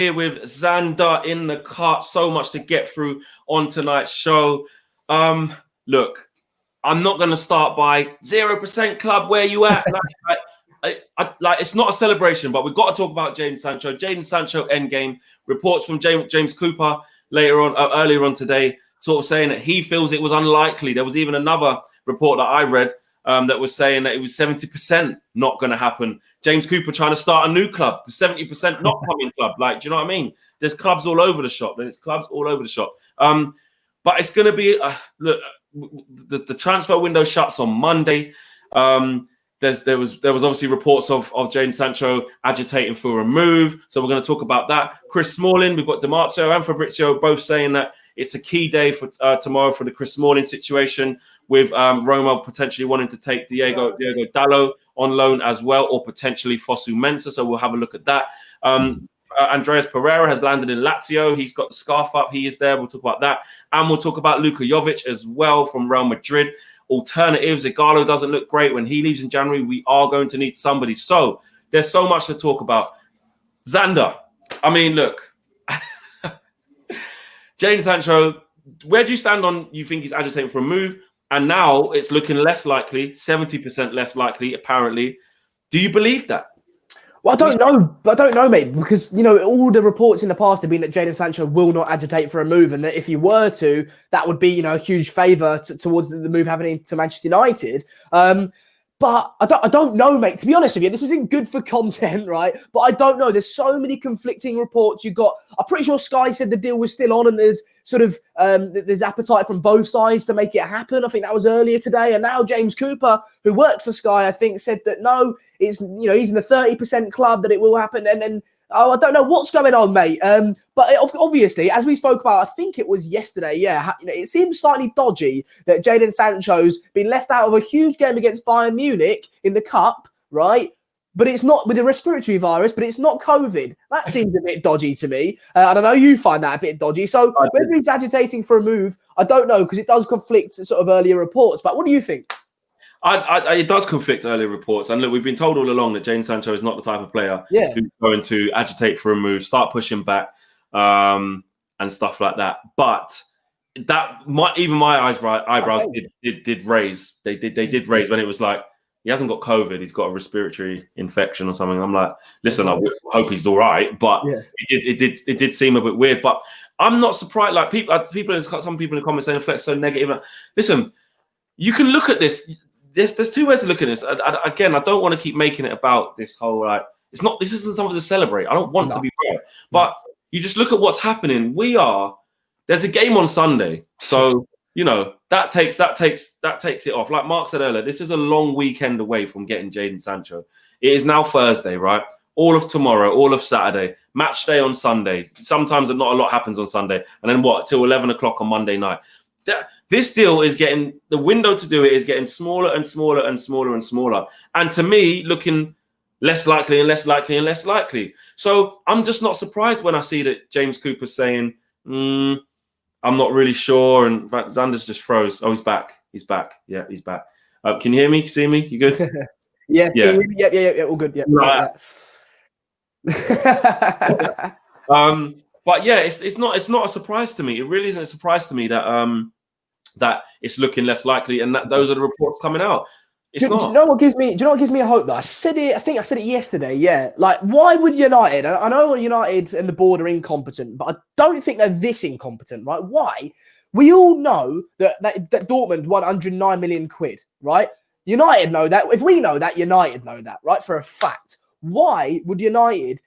Here with Xander in the cart. So much to get through on tonight's show. Look, I'm not going to start by 0% club. Where you at? Like it's not a celebration, but we've got to talk about Jadon Sancho. Jadon Sancho endgame. Reports from James Cooper earlier on today, sort of saying that he feels it was unlikely. There was even another report that I read that was saying that it was 70% not going to happen. James Cooper trying to start a new club, the 70% not coming club. Like, do you know what I mean? There's clubs all over the shop. But it's going to be look. The transfer window shuts on Monday. There was obviously reports of Jadon Sancho agitating for a move, so we're going to talk about that. Chris Smalling, we've got DiMarzio and Fabrizio both saying that it's a key day for tomorrow for the Chris Smalling situation, with Roma potentially wanting to take Diego Dallo on loan as well, or potentially Fosu Mensah. So we'll have a look at that. Andreas Pereira has landed in Lazio. He's got the scarf up. He is there. We'll talk about that. And we'll talk about Luka Jović as well from Real Madrid. Alternatives. Igalo doesn't look great. When he leaves in January, we are going to need somebody. So there's so much to talk about. Xander, I mean, look. Jadon Sancho, where do you stand on you think he's agitating for a move? And now it's looking less likely, 70% less likely, apparently. Do you believe that? Well, I don't know, mate, because, you know, all the reports in the past have been that Jadon Sancho will not agitate for a move, and that if he were to, that would be, you know, a huge favour towards the move happening to Manchester United. But I don't know, mate. To be honest with you, this isn't good for content, right? But I don't know. There's so many conflicting reports. I'm pretty sure Sky said the deal was still on, and there's sort of there's appetite from both sides to make it happen. I think that was earlier today, and now James Cooper, who worked for Sky, I think, said that no, it's, you know, he's in the 30% club that it will happen, and then. Oh, I don't know what's going on, mate. But obviously, as we spoke about, I think it was yesterday, yeah, you know, it seems slightly dodgy that Jadon Sancho's been left out of a huge game against Bayern Munich in the Cup, right? But it's not with a respiratory virus, but it's not COVID. That seems a bit dodgy to me. And I know you find that a bit dodgy. So whether he's agitating for a move, I don't know, because it does conflict sort of earlier reports. But what do you think? It does conflict earlier reports, and look, we've been told all along that Jadon Sancho is not the type of player who's going to agitate for a move, start pushing back, and stuff like that. But that even my eyebrows did raise. They did raise when it was like he hasn't got COVID, he's got a respiratory infection or something. I'm like, listen, I hope he's all right, but it did seem a bit weird. But I'm not surprised. Like some people in the comments saying Flex so negative. Listen, you can look at this. There's two ways to look at this. Again, I don't want to keep making it about this whole like it's not. This isn't something to celebrate. I don't want to be right, but you just look at what's happening. There's a game on Sunday, so you know that takes it off. Like Mark said earlier, this is a long weekend away from getting Jadon Sancho. It is now Thursday, right? All of tomorrow, all of Saturday, match day on Sunday. Sometimes not a lot happens on Sunday, and then till 11 o'clock on Monday night. This deal is getting, the window to do it is getting smaller and smaller and smaller and smaller. And to me, looking less likely and less likely and less likely. So I'm just not surprised when I see that James Cooper's saying, I'm not really sure. And in fact, Xander's just froze. Oh, he's back. He's back. Yeah, he's back. Can you hear me? See me? You good? Yeah. All good. Yeah. Right. But yeah, it's not a surprise to me. It really isn't a surprise to me that that it's looking less likely, and that those are the reports coming out. Do you know what gives me a hope though? I think I said it yesterday. Yeah, like why would United? I know United and the board are incompetent, but I don't think they're this incompetent, right? Why? We all know that Dortmund won 109 million quid, right? United know that. If we know that, United know that, right? For a fact. Why would United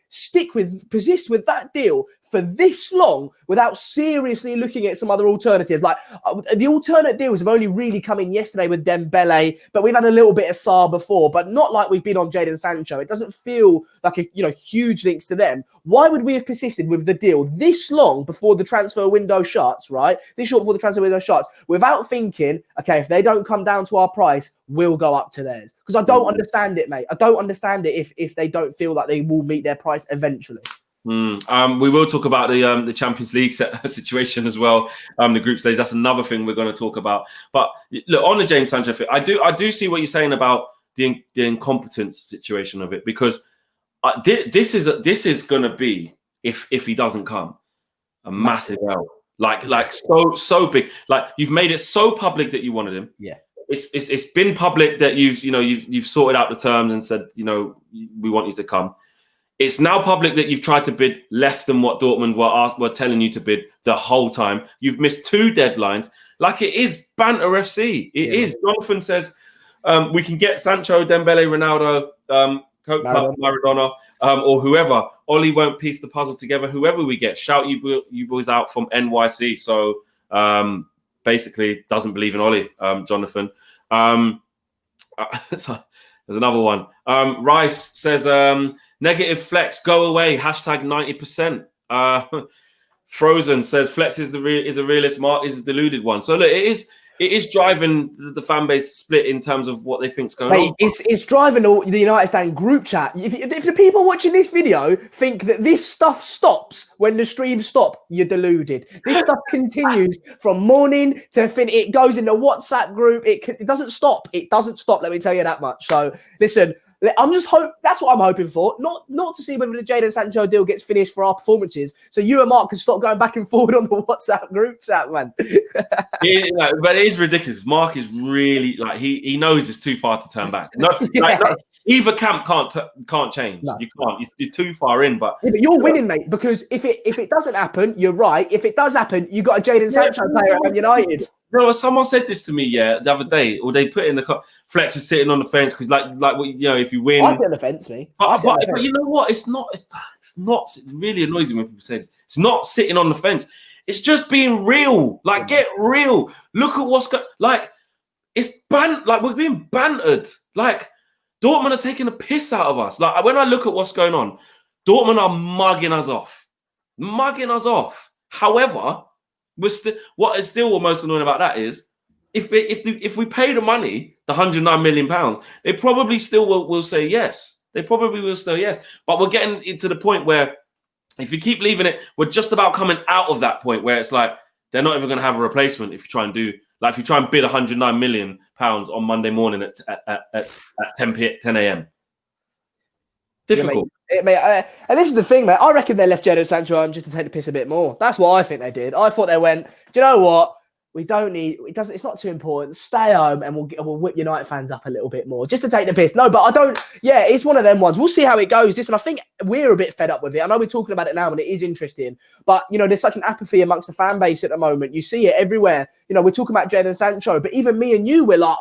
persist with that deal for this long without seriously looking at some other alternatives? Like the alternate deals have only really come in yesterday with Dembele, but we've had a little bit of Sarr before, but not like we've been on Jadon Sancho. It doesn't feel like huge links to them. Why would we have persisted with the deal this long before the transfer window shuts, right? This short before the transfer window shuts, without thinking, okay, if they don't come down to our price, we'll go up to theirs. Because I don't understand it, mate. I don't understand it if they don't feel like they will meet their price eventually. We will talk about the Champions League situation as well. The group stage, that's another thing we're going to talk about. But look, on the Jadon Sancho thing, I do see what you're saying about the incompetence situation of it, because this is going to be if he doesn't come. A massive L. Like so big. Like you've made it so public that you wanted him. Yeah. It's been public that you've sorted out the terms and said, we want you to come. It's now public that you've tried to bid less than what Dortmund were telling you to bid the whole time. You've missed 2 deadlines. Like it is banter FC. It is. Jonathan says we can get Sancho, Dembele, Ronaldo, Maradona, or whoever. Oli won't piece the puzzle together. Whoever we get, shout you boys out from NYC. So basically, doesn't believe in Oli, Jonathan. There's another one. Rice says negative flex, go away. #90%. Frozen says flex is a realist. Mark is a deluded one. So look, it is driving the fan base split in terms of what they think's going on. It's driving the United Stand group chat. If the people watching this video think that this stuff stops when the streams stop, you're deluded. This stuff continues from morning to fin. It goes in the WhatsApp group. It doesn't stop. It doesn't stop. Let me tell you that much. So listen. That's what I'm hoping for. Not to see whether the Jadon Sancho deal gets finished for our performances, so you and Mark can stop going back and forward on the WhatsApp group chat, man. But it is ridiculous. Mark is really he knows it's too far to turn back. Either camp can't change. No. You can't. You're too far in. But you're winning, mate. Because if it doesn't happen, you're right. If it does happen, you got a Jadon Sancho player at Man United. No, someone said this to me, the other day, or they put in the Flex is sitting on the fence because, if you win, I'd be on the fence, me. But you know what? It's not. It really annoys me when people say this. It's not sitting on the fence. It's just being real. Get real. Look at what's going. It's we're being bantered. Dortmund are taking a piss out of us. When I look at what's going on, Dortmund are mugging us off. However, what is still most annoying about that is if we pay the money, the £109 million, they probably still will say yes. They probably will say yes. But we're getting to the point where if you keep leaving it, we're just about coming out of that point where it's they're not even going to have a replacement if you try and do if you try and bid £109 million on Monday morning at 10 a.m. Difficult. Yeah, mate, and this is the thing, mate. I reckon they left Jadon Sancho on just to take the piss a bit more. That's what I think they did. I thought they went, do you know what? We don't need it. It's not too important. Stay home and we'll whip United fans up a little bit more just to take the piss. No, but I don't. Yeah, it's one of them ones. We'll see how it goes. Listen, I think we're a bit fed up with it. I know we're talking about it now and it is interesting, but there's such an apathy amongst the fan base at the moment. You see it everywhere. We're talking about Jadon Sancho, but even me and you, we're like,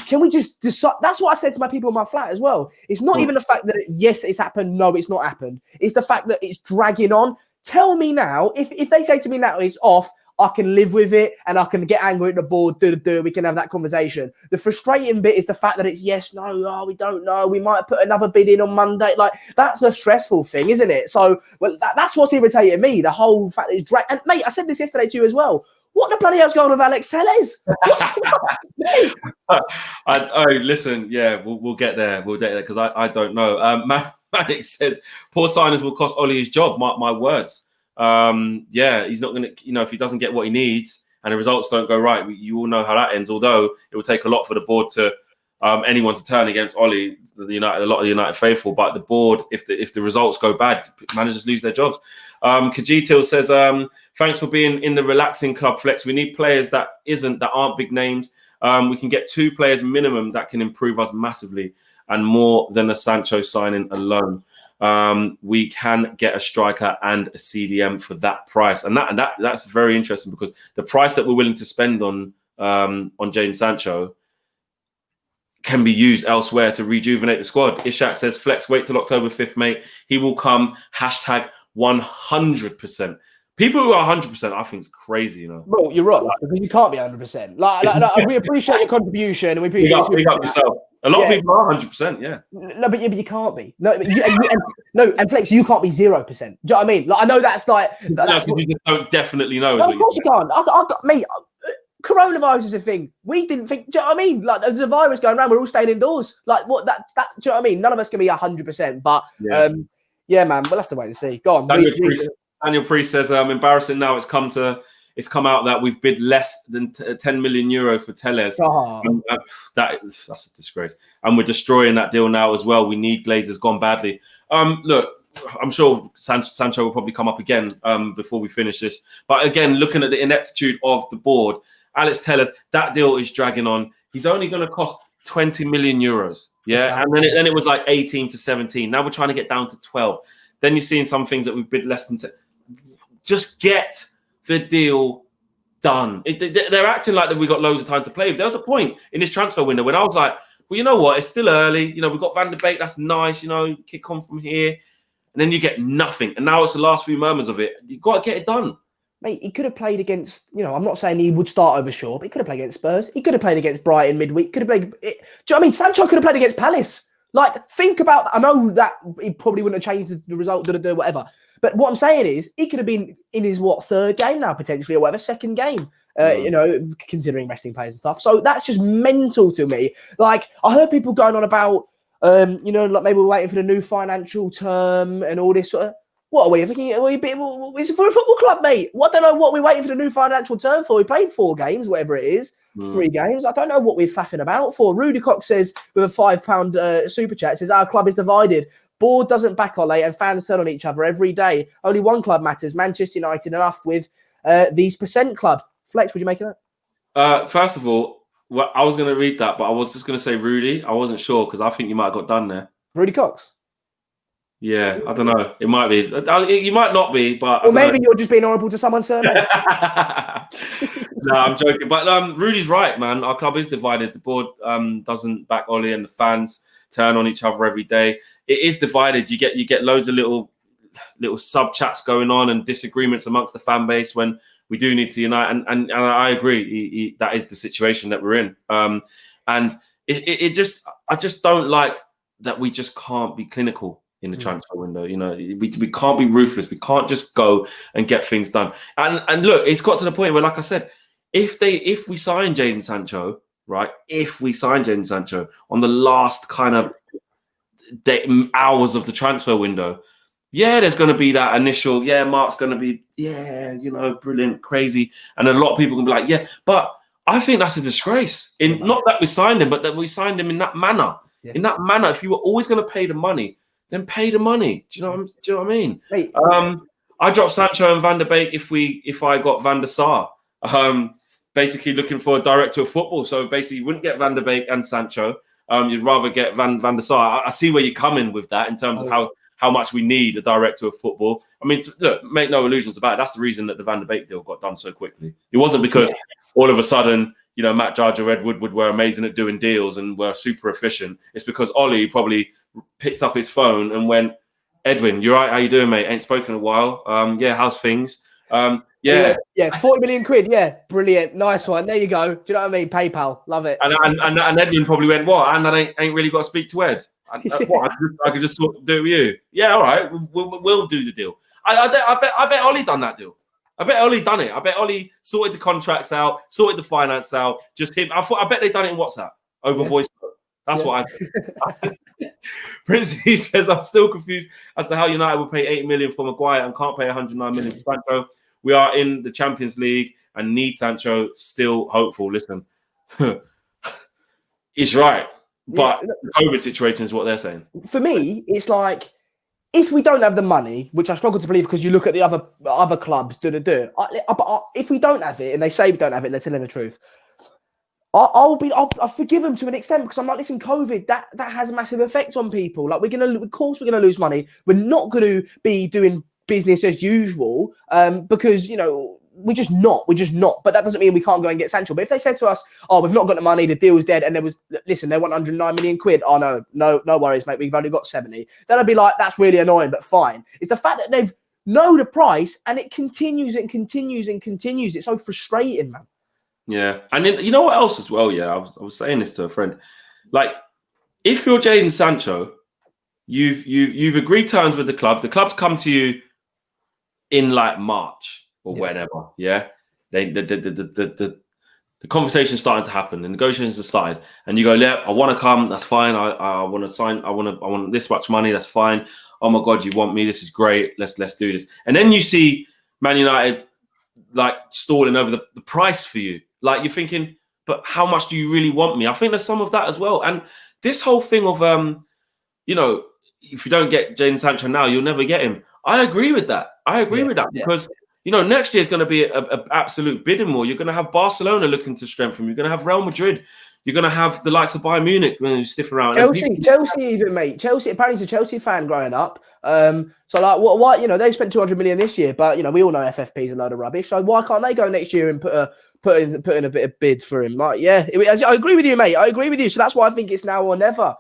can we just decide? That's what I said to my people in my flat as well. It's not even the fact that, yes, it's happened. No, it's not happened. It's the fact that it's dragging on. Tell me now, if they say to me now it's off, I can live with it and I can get angry at the board, we can have that conversation. The frustrating bit is the fact that it's yes, no, we don't know. We might put another bid in on Monday. That's a stressful thing, isn't it? So, that's what's irritating me. The whole fact that it's dragged. And mate, I said this yesterday to you as well. What the bloody hell's going on with Alex Telles? Listen, we'll get there. We'll get there because I don't know. Manic says poor signers will cost Oli his job. My words. He's not going to, if he doesn't get what he needs and the results don't go right, you all know how that ends. Although it will take a lot for the board to anyone to turn against Oli, a lot of the United faithful. But the board, if the results go bad, managers lose their jobs. Kajitil says, thanks for being in the relaxing club, Flex. We need players that aren't big names. We can get 2 players minimum that can improve us massively and more than a Sancho signing alone. We can get a striker and a CDM for that price, and that's very interesting because the price that we're willing to spend on Jadon Sancho can be used elsewhere to rejuvenate the squad. Ishak says, Flex, wait till October 5th, mate. He will come. #100%. People who are 100%, I think, is crazy. Well, you're right because you can't be 100%. We appreciate your contribution and we appreciate yourself. A lot of people are 100%, yeah. No, but you can't be. And Flex, you can't be 0%. Do you know what I mean? I know that's because you just don't definitely know. No, of course you can't. Mate, coronavirus is a thing. We didn't think. Do you know what I mean? There's a virus going around. We're all staying indoors. That. Do you know what I mean? None of us can be 100%. But man, we'll have to wait and see. Go on. Daniel Priest says, embarrassing now. It's come out that we've bid less than 10 million euro for Telles. That's a disgrace. And we're destroying that deal now as well. We need Glazers gone badly. Look, I'm sure Sancho will probably come up again before we finish this. But again, looking at the ineptitude of the board, Alex Tellers, that deal is dragging on. He's only going to cost 20 million euros. Yeah. And then it was like 18 to 17. Now we're trying to get down to 12. Then you're seeing some things that we've bid less than 10. Just get the deal done. They're acting like that we got loads of time to play. If there was a point in this transfer window when I was like, well, you know what? It's still early. You know, we've got Van der Beek. That's nice. You know, kick on from here. And then you get nothing. And now it's the last few murmurs of it. You've got to get it done. Mate, he could have played against, you know, I'm not saying he would start over Shaw, but he could have played against Spurs. He could have played against Brighton midweek. Could have played. Do you know what I mean? Sancho could have played against Palace. Like, think about that. I know that he probably wouldn't have changed the result, whatever. But what I'm saying is, he could have been in his, third game now, potentially, or whatever, second game. You know, considering resting players and stuff. So that's just mental to me. Like, I heard people going on about, you know, like maybe we're waiting for the new financial term and all this sort of. What are we thinking? Is it for a football club, mate? Well, I don't know what we're waiting for the new financial term for. We played 4 games, whatever it is, 3 games. I don't know what we're faffing about for. Rudy Cox says, with a £5 super chat, says, our club is divided. Board doesn't back Ole and fans turn on each other every day. Only one club matters, Manchester United, enough with these % club. Flex, would you make of that? First of all, well, I was going to read that, but I was just going to say Rudy. I wasn't sure because I think you might have got done there. Rudy Cox? Yeah, I don't know. It might be. You might not be, but... Or maybe you're just being horrible to someone's surname. No, I'm joking. But Rudy's right, man. Our club is divided. The board doesn't back Ole and the fans turn on each other every day. It is divided. You get loads of little sub chats going on and disagreements amongst the fan base when we do need to unite. And I agree. That is the situation that we're in. And I just don't like that we just can't be clinical in the transfer window. You know, we can't be ruthless. We can't just go and get things done. And look, it's got to the point where, like I said, if we sign Jadon Sancho, right? If we sign Jadon Sancho on the last kind of hours of the transfer window, yeah, there's going to be that initial, yeah, Mark's going to be, yeah, you know, brilliant, crazy. And a lot of people can be like, yeah, but I think that's a disgrace. Not that we signed him, but that we signed him in that manner. Yeah. In that manner, if you were always going to pay the money, then pay the money. Do you know what I mean? Right. I dropped Sancho and Van der Beek if I got Van der Sar. Basically looking for a director of football. So basically you wouldn't get Van der Beek and Sancho. You'd rather get Van der Sar. I see where you're coming with that in terms of how much we need a director of football. I mean, look, make no illusions about it. That's the reason that the Van der Beek deal got done so quickly. It wasn't because all of a sudden, you know, Matt Judge or Ed Woodward were amazing at doing deals and were super efficient. It's because Ollie probably picked up his phone and went, Edwin, you right? How you doing, mate? Ain't spoken in a while. Yeah, how's things? Yeah, 40 million quid. Yeah, brilliant, nice one. There you go. Do you know what I mean? PayPal, love it. And Edwin probably went, what? And I ain't really got to speak to Ed. I could just sort of do it with you. Yeah, all right, we'll do the deal. I bet Ollie done that deal. I bet Ollie done it. I bet Ollie sorted the contracts out, sorted the finance out. Just him. I bet they done it in WhatsApp over voice. That's what I think. Prince, he says, I'm still confused as to how United will pay 8 million for Maguire and can't pay 109 million for Sancho. We are in the Champions League and need Sancho. Still hopeful. Listen, he's right. But the COVID situation is what they're saying. For me, it's like, if we don't have the money, which I struggle to believe because you look at the other clubs, if we don't have it and they say we don't have it, they're telling the truth. I'll forgive them to an extent because I'm like, listen, COVID, that has a massive effect on people. Like, of course we're gonna lose money. We're not going to be doing business as usual because, you know, we're just not. But that doesn't mean we can't go and get Sancho. But if they said to us, oh, we've not got the money, the deal's dead, and they want 109 million quid. Oh, no worries, mate. We've only got 70. Then I'd be like, that's really annoying, but fine. It's the fact that they've know the price and it continues and continues and continues. It's so frustrating, man. Yeah. And then, you know what else as well? Yeah, I was saying this to a friend. Like, if you're Jadon Sancho, you've agreed terms with the club. The club's come to you in like March. Or whenever, yeah, the conversation's starting to happen, the negotiations are started, and you go, yeah, I want to come, that's fine. I want to sign, I want this much money, that's fine. Oh my God, you want me? This is great. Let's do this. And then you see Man United like stalling over the price for you. Like, you're thinking, but how much do you really want me? I think there's some of that as well. And this whole thing of you know, if you don't get Jadon Sancho now, you'll never get him. I agree with that. Because next year is going to be an absolute bidding war. You're going to have Barcelona looking to strengthen. You're going to have Real Madrid. You're going to have the likes of Bayern Munich when you stiff around. Chelsea even, mate. Chelsea, apparently he's a Chelsea fan growing up. So like, what? They spent 200 million this year, but we all know FFP is a load of rubbish. So why can't they go next year and put in a bit of bid for him? Like, I agree with you, mate. I agree with you. So that's why I think it's now or never.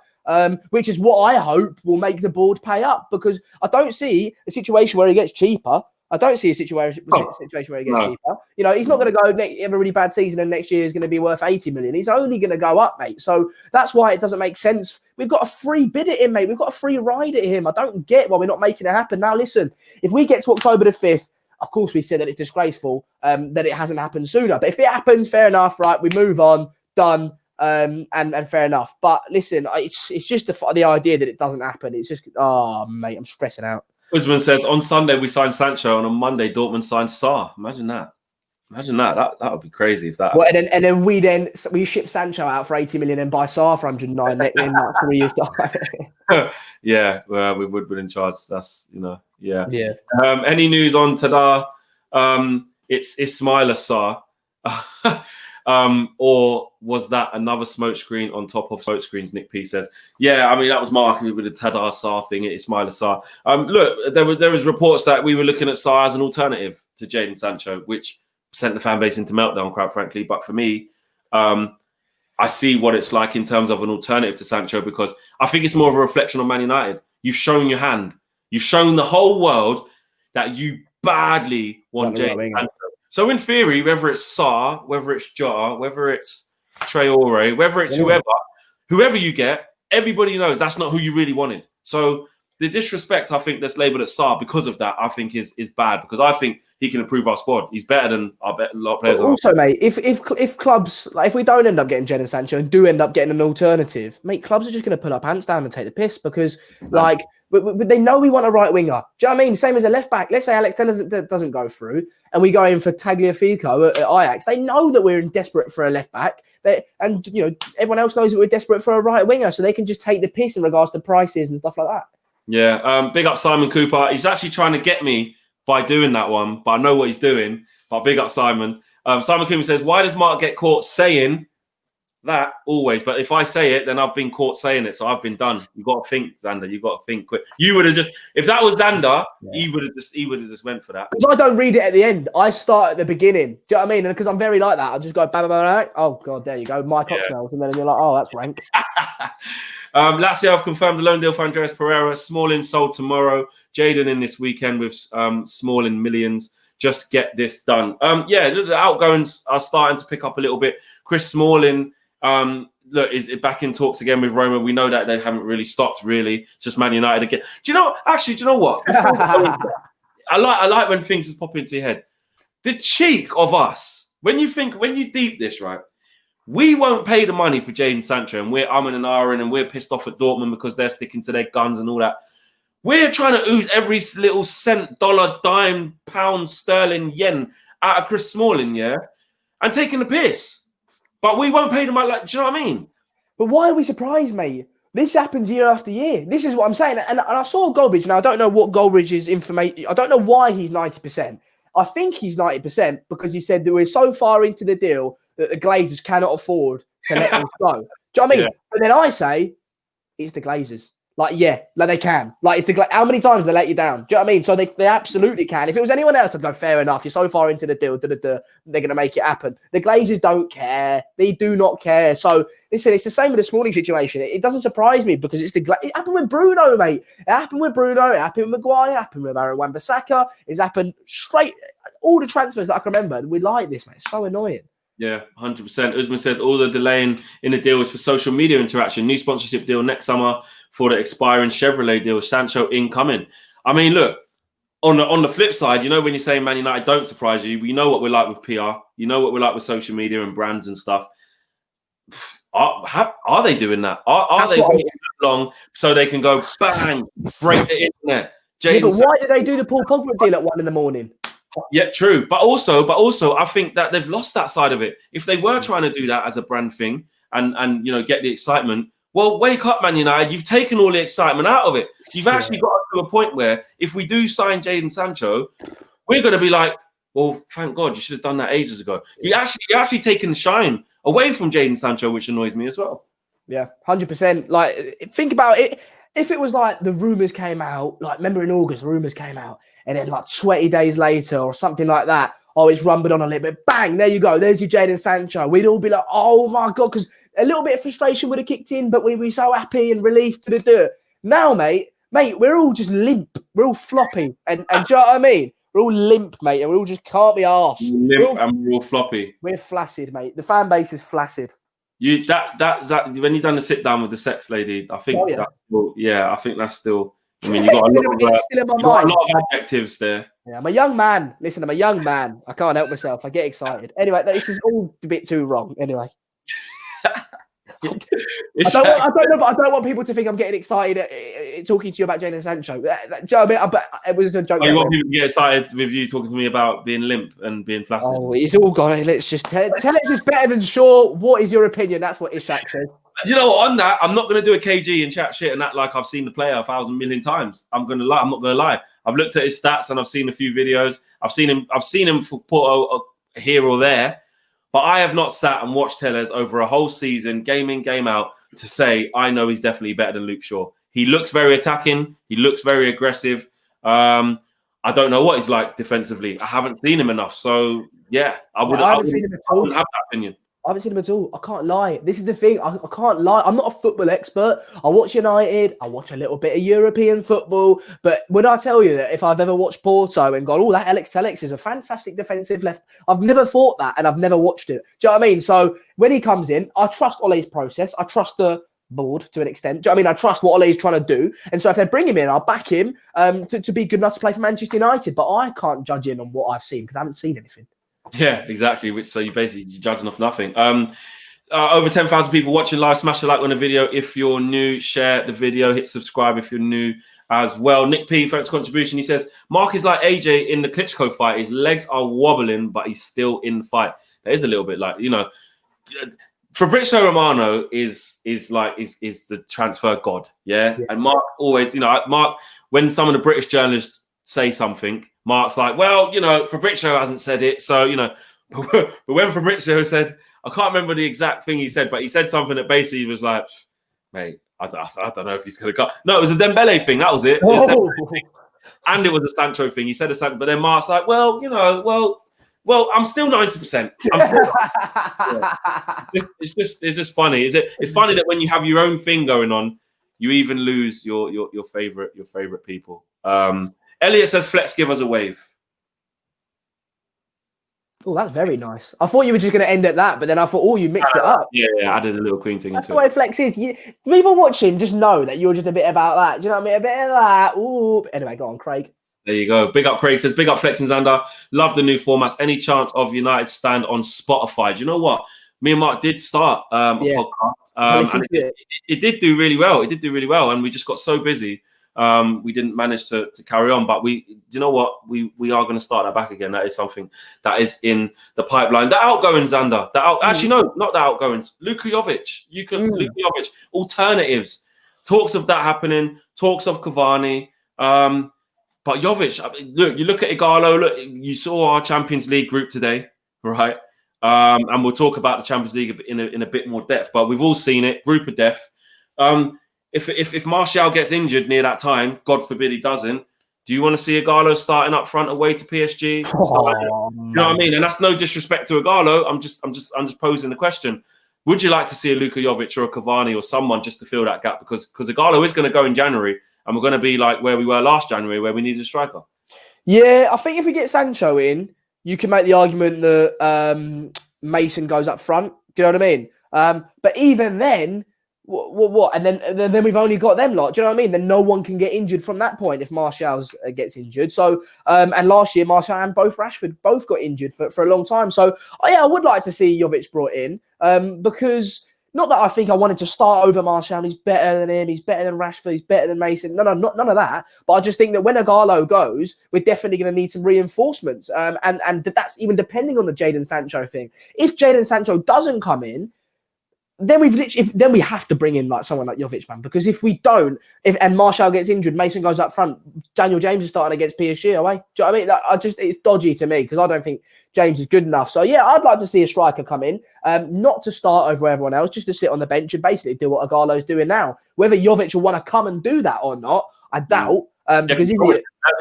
Which is what I hope will make the board pay up, because I don't see a situation where he gets cheaper. I don't see a situation where he gets cheaper. He's not going to go have a really bad season and next year is going to be worth 80 million. He's only going to go up, mate. So that's why it doesn't make sense. We've got a free bid at him, mate. We've got a free ride at him. I don't get why we're not making it happen. Now, listen, if we get to October the 5th, of course we said that it's disgraceful that it hasn't happened sooner. But if it happens, fair enough, right? We move on, done. And fair enough. But listen, it's just the idea that it doesn't happen. It's just, mate, I'm stressing out. Usman says, on Sunday we signed Sancho and on Monday Dortmund signed Sarr. Imagine that. That would be crazy if that. Well, and then we ship Sancho out for 80 million and buy Sarr for 109 in like 3 years time. Yeah, well, we would be in charge. That's yeah. Any news on Tada? It's Ismaila Sarr. Or was that another smokescreen on top of smokescreens? Nick P says, yeah, that was marketed with the Tadar Sarr thing. It's Ismaila Sarr. Look, there was reports that we were looking at Sarr as an alternative to Jadon Sancho, which sent the fan base into meltdown, quite frankly. But for me, I see what it's like in terms of an alternative to Sancho, because I think it's more of a reflection on Man United. You've shown your hand. You've shown the whole world that you badly want Jadon Sancho. So in theory, whether it's Sarr, whether it's Jar, whether it's Traore, whether it's whoever you get, everybody knows that's not who you really wanted. So the disrespect, I think, that's labelled at Sarr because of that, I think is bad, because I think he can improve our squad. He's better than a lot of players. Also, mate, if clubs, like if we don't end up getting Jadon Sancho and do end up getting an alternative, mate, clubs are just going to put our pants down and take the piss, because like they know we want a right winger. Do you know what I mean? Same as a left back. Let's say Alex Telles doesn't go through and we go in for Tagliafico at Ajax. They know that we're desperate for a left back. And everyone else knows that we're desperate for a right winger, so they can just take the piss in regards to prices and stuff like that. Yeah. Big up Simon Cooper. He's actually trying to get me by doing that one, but I know what he's doing. But big up Simon. Simon Cooper says, why does Mark get caught saying that always? But if I say it, then I've been caught saying it, so I've been done. You've got to think, Xander. You've got to think quick. You would have just, if that was Xander, he would have just went for that. Because I don't read it at the end. I start at the beginning. Do you know what I mean? And because I'm very like that, I'll just go, bah, bah, bah, bah. Oh God, there you go, Mike Oxnell, and then you're like, oh, that's rank. Lazio have confirmed the loan deal for Andreas Pereira. Smalling sold tomorrow. Jadon in this weekend with Smalling millions. Just get this done. The outgoings are starting to pick up a little bit. Chris Smalling, is back in talks again with Roma. We know that they haven't really stopped. Really, it's just Man United again. Do you know what? I like when things just pop into your head. The cheek of us when you deep this, right? We won't pay the money for Jadon Sancho, and we're umming and ahhing, and we're pissed off at Dortmund because they're sticking to their guns and all that. We're trying to ooze every little cent, dollar, dime, pound, sterling, yen out of Chris Smalling, and taking the piss. But we won't pay them like, do you know what I mean? But why are we surprised, mate? This happens year after year. This is what I'm saying. And I saw Goldbridge. Now, I don't know what Goldbridge's information. I don't know why he's 90%. I think he's 90% because he said that we're so far into the deal that the Glazers cannot afford to let us go. Do you know what I mean? Yeah. But then I say, it's the Glazers. Like they can. Like, it's how many times they let you down? Do you know what I mean? So they absolutely can. If it was anyone else, I'd go, fair enough. You're so far into the deal, they're going to make it happen. The Glazers don't care. They do not care. So, listen, it's the same with the Smalling situation. It doesn't surprise me because it happened with Bruno, mate. It happened with Bruno. It happened with Maguire. It happened with Aaron Wan-Bissaka. It's happened straight. All the transfers that I can remember, we like this, mate. It's so annoying. Yeah, 100%. Usman says all the delaying in the deal is for social media interaction. New sponsorship deal next summer for the expiring Chevrolet deal. Sancho incoming. I mean, look, on the flip side, when you're saying Man United don't surprise you, you know what we're like with PR. You know what we're like with social media and brands and stuff. Are they doing that? Are they waiting that long so they can go bang, break the internet? But why did they do the Paul Pogba deal at 1 a.m? Yeah, true. But also, I think that they've lost that side of it. If they were trying to do that as a brand thing and get the excitement, Well, wake up, Man United. You've taken all the excitement out of it. You've actually got us to a point where if we do sign Jadon Sancho, we're going to be like, well, thank God, you should have done that ages ago. You're actually taking the shine away from Jadon Sancho, which annoys me as well. Yeah, 100%. Like, think about it. If it was like the rumours came out, like, remember in August, the rumours came out, and then like 20 days later or something like that, oh, it's rumbled on a little bit, bang, there you go, there's your Jadon Sancho. We'd all be like, oh my God, because a little bit of frustration would have kicked in, but we'd be so happy and relieved to do it. Now, mate, we're all just limp. We're all floppy. And do you know what I mean? We're all limp, mate, and we all just can't be arsed. We're all floppy. We're flaccid, mate. The fan base is flaccid. That when you done the sit down with the sex lady, I think I think that's still. I mean, you got a lot of adjectives there. Yeah, I'm a young man. Listen, I'm a young man. I can't help myself. I get excited. Anyway, this is all a bit too wrong. Anyway. I don't want people to think I'm getting excited talking to you about Jadon Sancho. Do you know what I mean? It was a joke. You want people to get excited with you talking to me about being limp and being flaccid? Oh, it's all gone. Let's just tell us it's better than sure. What is your opinion? That's what Ishak says. You know what? On that, I'm not going to do a KG and chat shit and act like I've seen the player 1,000 million times. I'm going to lie. I'm not going to lie. I've looked at his stats and I've seen a few videos. I've seen him put a here or there. But I have not sat and watched Tellez over a whole season, game in, game out, to say, I know he's definitely better than Luke Shaw. He looks very attacking. He looks very aggressive. I don't know what he's like defensively. I haven't seen him enough. So, yeah, I wouldn't have that opinion. I haven't seen him at all. I can't lie. This is the thing. I can't lie. I'm not a football expert. I watch United. I watch a little bit of European football. But when I tell you that if I've ever watched Porto and gone, oh, that Alex Tellez is a fantastic defensive left, I've never thought that and I've never watched it. Do you know what I mean? So when he comes in, I trust Ole's process. I trust the board to an extent. Do you know what I mean? I trust what Ole is trying to do. And so if they bring him in, I'll back him to be good enough to play for Manchester United. But I can't judge him on what I've seen because I haven't seen anything. Yeah, exactly. So you're judging off nothing. Over 10,000 people watching live. Smash a like on the video if you're new. Share the video. Hit subscribe if you're new as well. Nick P, thanks for contribution. He says, Mark is like AJ in the Klitschko fight. His legs are wobbling, but he's still in the fight. That is a little bit like, you know, Fabrizio Romano is the transfer god. Yeah. And Mark always, you know, when some of the British journalists say something, Mark's like, well, you know, Fabrizio hasn't said it. So, you know, but when Fabrizio said, I can't remember the exact thing he said, but he said something that basically was like, mate, I don't know if he's going to go. No, it was a Dembele thing. That was it. And it was a Sancho thing. He said a Sancho, but then Mark's like, well, you know, well, I'm still 90%. I'm still. It's just funny. It's funny that when you have your own thing going on, you even lose your favorite people. Elliot says, Flex, give us a wave. Oh, that's very nice. I thought you were just going to end at that, but then I thought, oh, you mixed it up. Yeah, I added a little Queen thing. That's the way Flex is. People watching just know that you're just a bit about that. Do you know what I mean? A bit of that. Ooh. Anyway, go on, Craig. There you go. Big up, Craig says, big up, Flex and Xander. Love the new formats. Any chance of United stand on Spotify? Do you know what? Me and Mark did start a podcast. And it did do really well. It did do really well. And we just got so busy. We didn't manage to carry on, but do you know what? We are going to start that back again. That is something that is in the pipeline. The outgoings, Xander. Actually, no, not the outgoings. Luka Jović. Luka Jović. Alternatives. Talks of that happening. Talks of Cavani. But Jović, look, you look at Igalo. Look, you saw our Champions League group today, right? And we'll talk about the Champions League in a bit more depth. But we've all seen it. Group of death. If Martial gets injured near that time, God forbid he doesn't, do you want to see Igalo starting up front away to PSG? You know what I mean? And that's no disrespect to Igalo. I'm just posing the question. Would you like to see a Luka Jović or a Cavani or someone just to fill that gap? Because Igalo is going to go in January and we're going to be like where we were last January where we needed a striker. Yeah, I think if we get Sancho in, you can make the argument that Mason goes up front. Do you know what I mean? But even then, what? And then we've only got them lot. Do you know what I mean? Then no one can get injured from that point if Martial gets injured. So, and last year, Martial and Rashford both got injured for a long time. So, I would like to see Jović brought in because not that I think I wanted to start over Martial. He's better than him. He's better than Rashford. He's better than Mason. No, none of that. But I just think that when Igalo goes, we're definitely going to need some reinforcements. And that's even depending on the Jadon Sancho thing. If Jadon Sancho doesn't come in, then then we have to bring in like someone like Jović, man, because if we don't, and Martial gets injured, Mason goes up front, Daniel James is starting against PSG away. Do you know what I mean? It's dodgy to me because I don't think James is good enough. So yeah, I'd like to see a striker come in, not to start over everyone else, just to sit on the bench and basically do what Agallo's doing now. Whether Jović will want to come and do that or not, I doubt. Because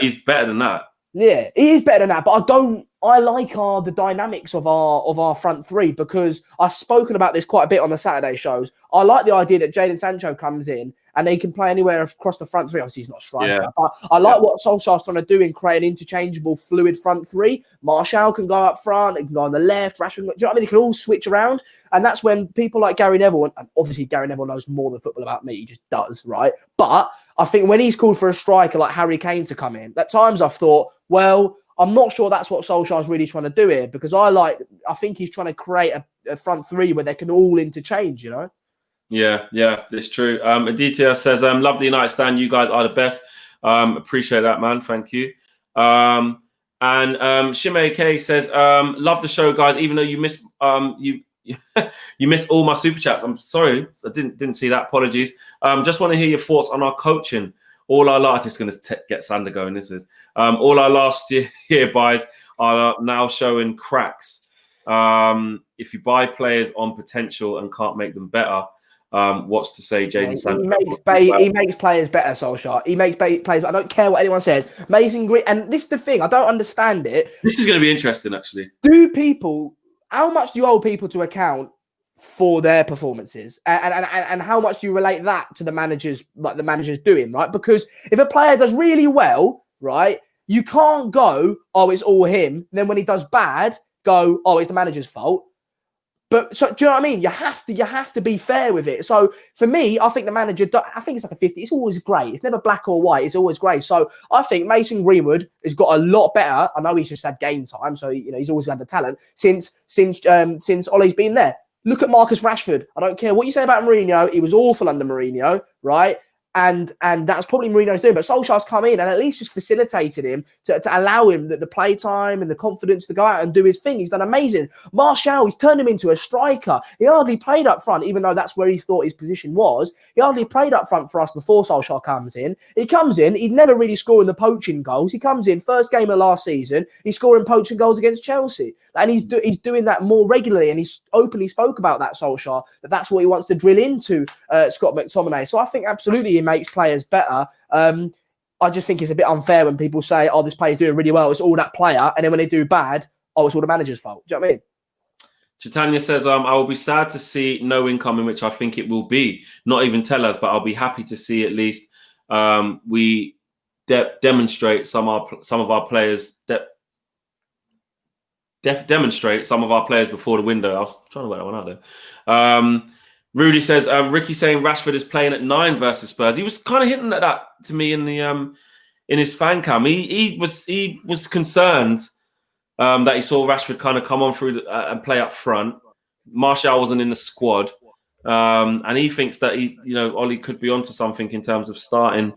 he's better than that. Yeah, he is better than that, but I like the dynamics of our front three, because I've spoken about this quite a bit on the Saturday shows. I like the idea that Jadon Sancho comes in and he can play anywhere across the front three. Obviously, he's not a striker, but I like what Solskjaer's trying to do in create an interchangeable, fluid front three. Martial can go up front, he can go on the left, Rashford, do you know what I mean? They can all switch around, and that's when people like Gary Neville, and obviously Gary Neville knows more than football about me, he just does, right? But I think when he's called for a striker like Harry Kane to come in, at times I've thought, well, I'm not sure that's what Solskjaer's really trying to do here, because I think he's trying to create a front three where they can all interchange, you know? Yeah, it's true. Aditya says, love the United stand. You guys are the best. Appreciate that, man. Thank you. And Shimei K says, love the show, guys, even though you missed you missed all my super chats. I'm sorry, I didn't see that. Apologies. Just want to hear your thoughts on our coaching. All our last, it's going to get Sander going. This is all our last year buys are now showing cracks. If you buy players on potential and can't make them better, what's to say Jadon Sancho? He makes players better, Solskjaer. He makes players. I don't care what anyone says. Mason Green, and this is the thing. I don't understand it. This is going to be interesting, actually. How much do you hold people to account for their performances, and how much do you relate that to the managers, like the managers doing, right? Because if a player does really well, right, you can't go, oh, it's all him. And then when he does bad, go, oh, it's the manager's fault. But so, do you know what I mean? You have to be fair with it. So for me, I think the manager, I think it's like a 50. It's always grey. It's never black or white. It's always grey. So I think Mason Greenwood has got a lot better. I know he's just had game time, so he's always had the talent since Ole's been there. Look at Marcus Rashford. I don't care what you say about Mourinho. He was awful under Mourinho, right? And that's probably Mourinho's doing. But Solskjaer's come in and at least just facilitated him to allow him the play time and the confidence to go out and do his thing. He's done amazing. Martial, he's turned him into a striker. He hardly played up front, even though that's where he thought his position was. He hardly played up front for us before Solskjaer comes in. He comes in, he'd never really scoring the poaching goals. He comes in, first game of last season, he's scoring poaching goals against Chelsea. And he's doing that more regularly, and he's openly spoke about that, Solskjaer, that's what he wants to drill into Scott McTominay. So I think absolutely he makes players better. I just think it's a bit unfair when people say, oh, this player's doing really well, it's all that player, and then when they do bad, oh, it's all the manager's fault. Do you know what I mean? Chaitanya says, I will be sad to see no income, in which I think it will be. Not even tell us, but I'll be happy to see at least we demonstrate some of our players demonstrate some of our players before the window. I was trying to work that one out there. Rudy says, Ricky saying Rashford is playing at 9 versus Spurs. He was kind of hinting at that to me in the in his fan cam. He was concerned that he saw Rashford kind of come on through and play up front. Martial wasn't in the squad, and he thinks that Ollie could be onto something in terms of starting.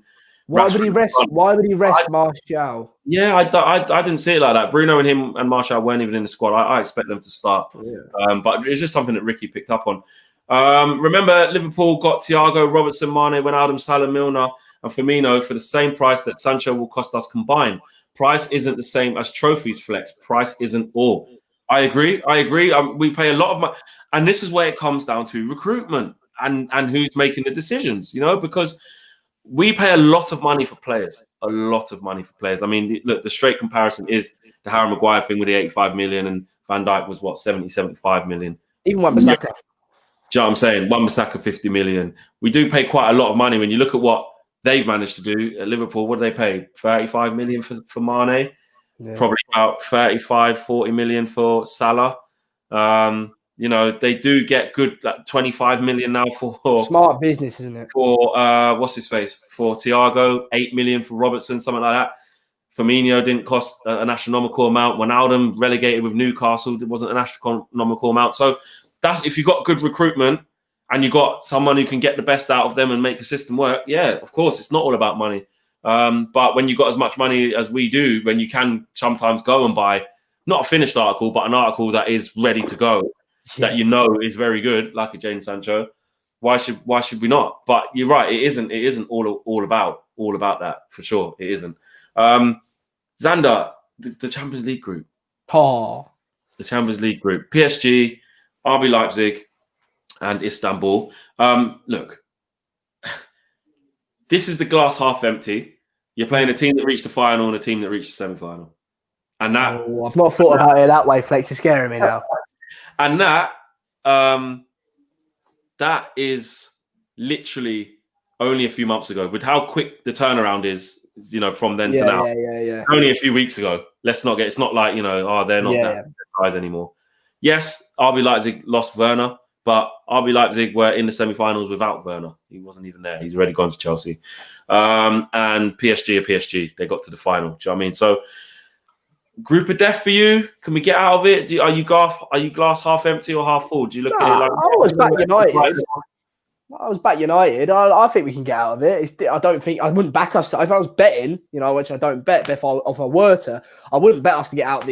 Why would he rest Martial? Yeah, I didn't see it like that. Bruno and him and Martial weren't even in the squad. I expect them to start. Yeah. But it's just something that Ricky picked up on. Remember, Liverpool got Thiago, Robertson, Mane, Wijnaldum, Salah, Milner, and Firmino for the same price that Sancho will cost us combined. Price isn't the same as trophies, Flex. Price isn't all. I agree. We pay a lot of money. And this is where it comes down to recruitment and who's making the decisions, because we pay a lot of money for players. A lot of money for players. I mean, look, the straight comparison is the Harry Maguire thing with the 85 million, and Van Dijk was what, 70, 75 million. Even Wan-Bissaka. Do you know what I'm saying? Wan-Bissaka 50 million. We do pay quite a lot of money. When you look at what they've managed to do at Liverpool, what do they pay? 35 million for Mane. Yeah. Probably about 35, 40 million for Salah. They do get good, like 25 million now for smart business, isn't it? For what's his face? For Thiago, 8 million for Robertson, something like that. Firmino didn't cost an astronomical amount. Wijnaldum relegated with Newcastle, it wasn't an astronomical amount. So that's if you got good recruitment and you got someone who can get the best out of them and make a system work. Yeah, of course, it's not all about money. But when you got as much money as we do, when you can sometimes go and buy not a finished article, but an article that is ready to go. that you know is very good, like a Jadon Sancho. Why should we not? But you're right, it isn't all about that for sure. It isn't. Xander, the Champions League group. Oh, the Champions League group: PSG, RB Leipzig, and Istanbul. Look, this is the glass half empty. You're playing a team that reached the final and a team that reached the semi-final. And that I've not thought about it that way, Flex. You're scaring me now. And that is literally only a few months ago. With how quick the turnaround is, from then to now. Yeah. Only a few weeks ago. Let's not get. It's not like they're not that guys anymore. Yes, RB Leipzig lost Werner, but RB Leipzig were in the semi-finals without Werner. He wasn't even there. He's already gone to Chelsea. And PSG are PSG. They got to the final. Do you know what I mean? So, group of death for you? Can we get out of it? Are you glass half empty or half full? Do you look at it like? I was back United. I think we can get out of it. I wouldn't back us. If I was betting, which I don't bet, but if I were to, I wouldn't bet us to get out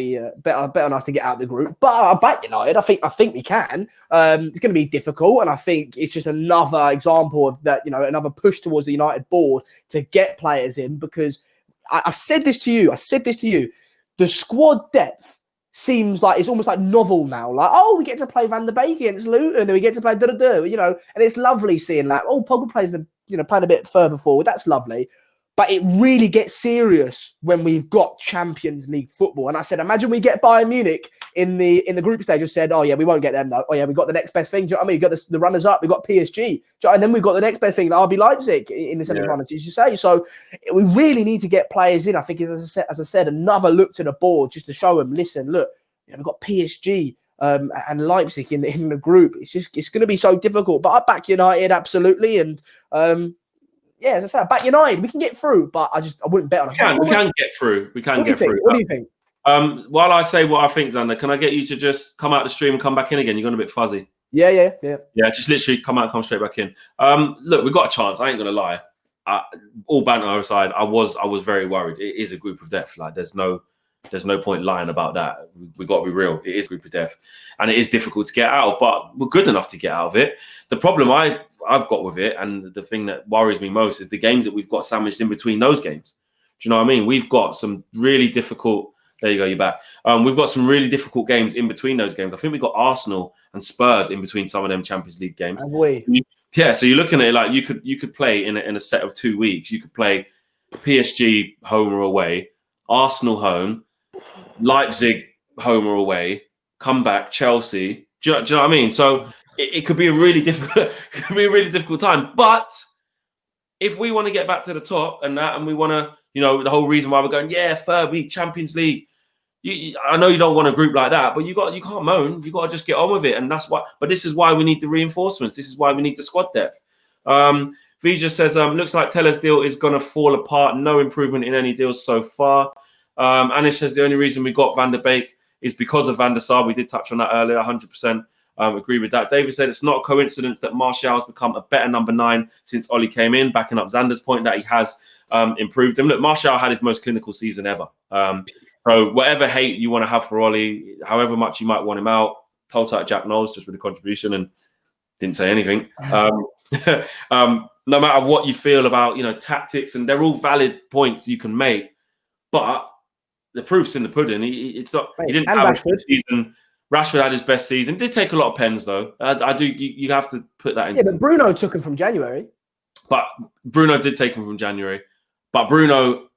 bet on us to get out the group. But I back United. I think we can. It's going to be difficult, and I think it's just another example of that. Another push towards the United board to get players in, because I said this to you. The squad depth seems like it's almost like novel now. Like, we get to play Van der Beek against Luton, and we get to play and it's lovely seeing that. Pogba plays playing a bit further forward. That's lovely. But it really gets serious when we've got Champions League football. And I said, imagine we get Bayern Munich in the group stage and said, we won't get them though. We got the next best thing. Do you know what I mean? We got the runners up. We got PSG. And then we've got the next best thing, RB Leipzig in the semi-finals, as you say. So we really need to get players in. I think, as I said, another look to the board just to show them, listen, look, we've got PSG and Leipzig in the group. It's going to be so difficult. But I back United absolutely, and as I said, I back United. We can get through, but I wouldn't bet on it. We can get through. We can get through. What do you think? While I say what I think, Xander, can I get you to just come out the stream and come back in again? You're going a bit fuzzy. Yeah. Just literally come come straight back in. Look, we've got a chance. I ain't going to lie. All banter aside, I was very worried. It is a group of death. Like, there's no point lying about that. We got to be real. It is a group of death, and it is difficult to get out of, but we're good enough to get out of it. The problem I've got with it, and the thing that worries me most, is the games that we've got sandwiched in between those games. Do you know what I mean? We've got some really difficult. There you go. You're back. We've got some really difficult games in between those games. I think we've got Arsenal and Spurs in between some of them Champions League games. Yeah. So you're looking at it like you could play in a set of 2 weeks. You could play PSG home or away, Arsenal home, Leipzig home or away, come back, Chelsea. Do you know what I mean? So it could be a really difficult time. But if we want to get back to the top and we want to, the whole reason why we're going, third week Champions League. I know you don't want a group like that, but you can't moan. You got to just get on with it, and that's why. But this is why we need the reinforcements. This is why we need the squad depth. Vija says, looks like Teller's deal is going to fall apart. No improvement in any deals so far. Anish says the only reason we got Van der Beek is because of Van der Sar. We did touch on that earlier. 100% agree with that. David said it's not a coincidence that Martial has become a better number 9 since Oli came in, backing up Xander's point that he has improved him. Look, Martial had his most clinical season ever. So whatever hate you want to have for Oli, however much you might want him out, told out Jack Knowles just with a contribution and didn't say anything. No matter what you feel about, tactics, and they're all valid points you can make, but the proof's in the pudding. He didn't have a good season. Rashford had his best season. Did take a lot of pens though. I do. You have to put that in. Yeah, but Bruno took him from January. But Bruno did take him from January. But Bruno,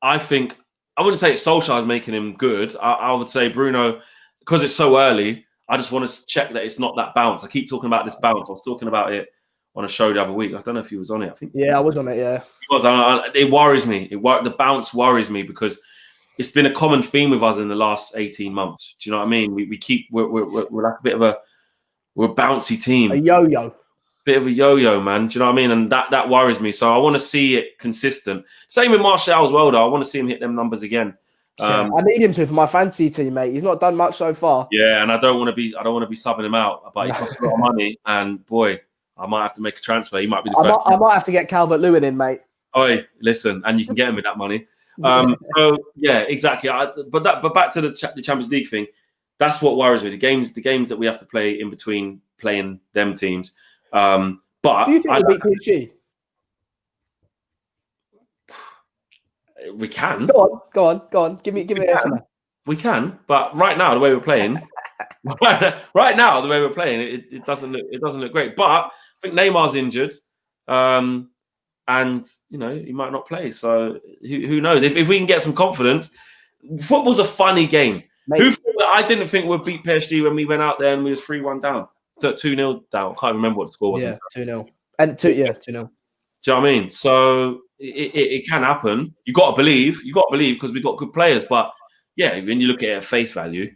I think, I wouldn't say it's Solskjaer making him good. I would say Bruno, because it's so early, I just want to check that it's not that bounce. I keep talking about this bounce. I was talking about it on a show the other week. I don't know if he was on it. I think. Yeah, I was on it. Yeah. He was. It worries me. The bounce worries me because it's been a common theme with us in the last 18 months. Do you know what I mean? We're like a bit of we're a bouncy team. A yo-yo. Bit of a yo-yo, man. Do you know what I mean? And that worries me. So I want to see it consistent. Same with Martial as well, though. I want to see him hit them numbers again. I need him to for my fantasy team, mate. He's not done much so far. Yeah, and I don't want to be subbing him out, but he costs a lot of money. And boy, I might have to make a transfer. He might be the first. I might have to get Calvert-Lewin in, mate. Oi, listen, and you can get him with that money. So yeah, exactly. But back to the Champions League thing. That's what worries me. The games that we have to play in between playing them teams. But do you think we'll beat PSG? We can. Go on. Give me an answer. We can, but right now the way we're playing, right now the way we're playing, it doesn't look great. But I think Neymar's injured, and he might not play. So who knows? If we can get some confidence, football's a funny game. I didn't think we'd beat PSG when we went out there and we was 3-1 down, 2-0 down. I can't remember what the score was. Yeah, 2-0. And 2-0. Do you know what I mean? So it can happen. You got to believe. Because we've got good players. But yeah, when you look at it at face value,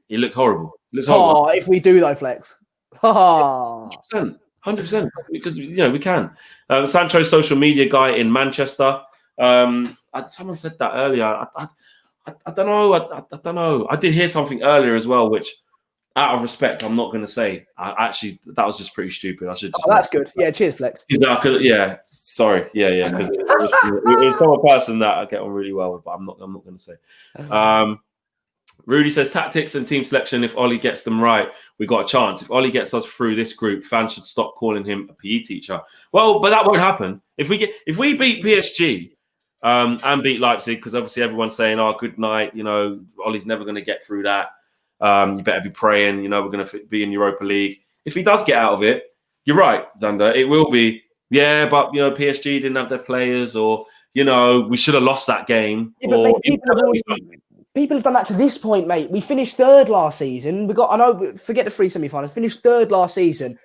it looked horrible. If we do though, Flex. 100%. Because we can. Sancho's social media guy in Manchester. Someone said that earlier. I don't know. I don't know. I did hear something earlier as well, which, out of respect, I'm not going to say. That was just pretty stupid. I should. That's good. Yeah, cheers, Flex. Yeah, sorry. Yeah, because it was from a person that I get on really well with, but I'm not going to say. Rudy says tactics and team selection. If Ollie gets them right, we got a chance. If Ollie gets us through this group, fans should stop calling him a PE teacher. Well, but that won't happen. If we beat PSG. And beat Leipzig, because obviously everyone's saying, "Oh, good night." Ollie's never going to get through that. You better be praying. We're going to be in Europa League. If he does get out of it, you're right, Xander. It will be, but PSG didn't have their players, or we should have lost that game. Yeah, but people have done that to this point, mate. We finished third last season. Forget the 3 semi-finals. Finished third last season.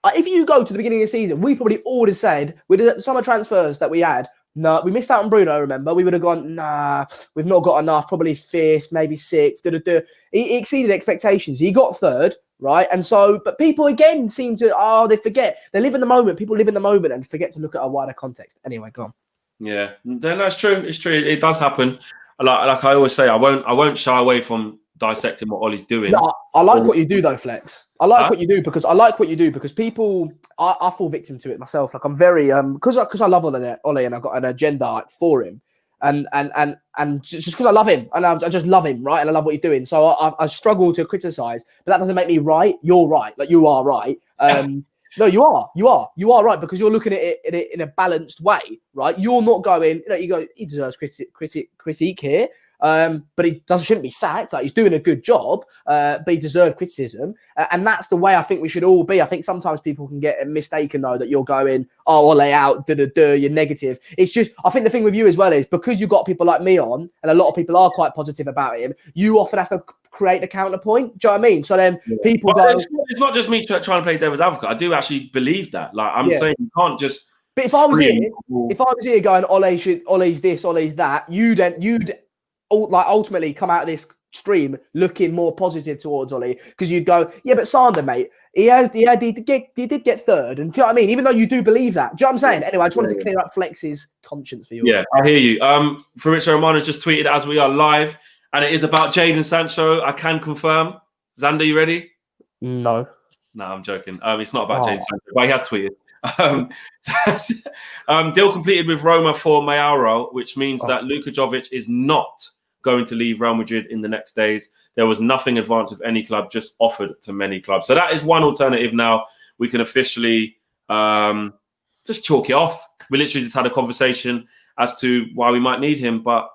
If you go to the beginning of the season, we probably all have said with the summer transfers that we had. No, we missed out on Bruno, remember? We would have gone, nah, we've not got enough, probably 5th, maybe 6th. He exceeded expectations. He got 3rd, right? And so, but people again seem to, they forget. They live in the moment. People live in the moment and forget to look at a wider context. Anyway, go on. Yeah, then that's true. It's true. It does happen. Like I always say, I won't shy away from dissecting what Ollie's doing. No, I like what you do though, Flex. I like what you do because people, I fall victim to it myself. Like I'm very because I love Ollie and I've got an agenda for him, and just because I love him and I just love him, right? And I love what he's doing. So I struggle to criticize, but that doesn't make me right. You're right. Like you are right. No, you are right because you're looking at it in a balanced way, right? You're not going, you go, he deserves critique here. But he shouldn't be sacked. Like he's doing a good job, but he deserves criticism, and that's the way I think we should all be. I think sometimes people can get mistaken though that you're going, oh, Ole out, you're negative. It's just, I think the thing with you as well is because you've got people like me on, and a lot of people are quite positive about him. You often have to create a counterpoint. Do you know what I mean? So then people go. It's not just me trying to play devil's advocate. I do actually believe that. Like I'm saying, you can't just. But if I was here going, Ole's this, Ole's that, you'd ultimately come out of this stream looking more positive towards Ollie because you'd go, yeah, but Sander, mate, he did get 3rd, and do you know what I mean? Even though you do believe that, do you know what I'm saying? Anyway, I just wanted to clear up Flex's conscience for you. Yeah, I hear you. Fabrizio Romano's just tweeted as we are live, and it is about Jadon Sancho. I can confirm. Xander, you ready? No, I'm joking. It's not about Jadon Sancho, but he has tweeted. Deal completed with Roma for Mauro, which means that Luka Jović is not going to leave Real Madrid in the next days. There was nothing advanced with any club, just offered to many clubs. So that is one alternative now. We can officially just chalk it off. We literally just had a conversation as to why we might need him, but